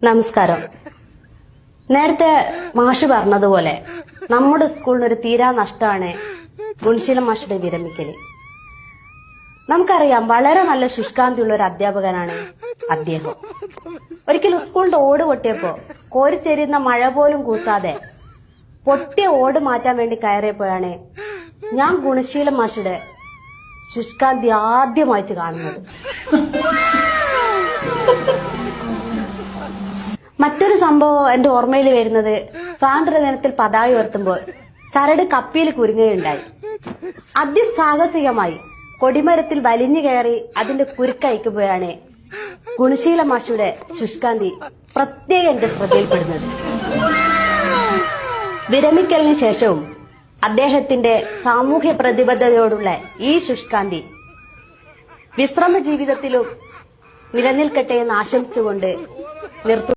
നമസ്കാരം. നേരത്തെ മാഷ് പറഞ്ഞതുപോലെ നമ്മുടെ സ്കൂളിനൊരു തീരാ നഷ്ടമാണ് ഗുണശീലൻ മാഷുടെ വിരമിക്കല്. നമുക്കറിയാം, വളരെ നല്ല ശുഷ്കാന്തിയുള്ള ഒരു അധ്യാപകനാണ് അദ്ദേഹം. ഒരിക്കലും സ്കൂളിന്റെ ഓട് പൊട്ടിയപ്പോ കോരിച്ചെരിയുന്ന മഴ പോലും കൂസാതെ പൊട്ടിയ ഓട് മാറ്റാൻ വേണ്ടി കയറിയപ്പോഴാണ് ഞാൻ ഗുണശീലൻ മാഷുടെ ശുഷ്കാന്തി ആദ്യമായിട്ട് കാണുന്നത്. മറ്റൊരു സംഭവം എന്റെ ഓർമ്മയിൽ വരുന്നത്, സ്വാതന്ത്ര്യദിനത്തിൽ പതാക ഉയർത്തുമ്പോൾ ചരട് കപ്പിയിൽ കുരുങ്ങുകയുണ്ടായി. അതിസാഹസികമായി കൊടിമരത്തിൽ വലിഞ്ഞു കയറി അതിന്റെ കുരുക്കയക്കുമ്പോഴാണ് ഗുണശീലൻ മാഷുടെ ശുഷ്കാന്തി പ്രത്യേകം എന്റെ ശ്രദ്ധയിൽപ്പെടുന്നത്. വിരമിക്കലിന് ശേഷവും അദ്ദേഹത്തിന്റെ സാമൂഹ്യ പ്രതിബദ്ധതയോടുള്ള ഈ ശുഷ്കാന്തി വിശ്രമ ജീവിതത്തിലും നിലനിൽക്കട്ടെ എന്ന് ആശംസിച്ചുകൊണ്ട് നിർത്തുന്നു.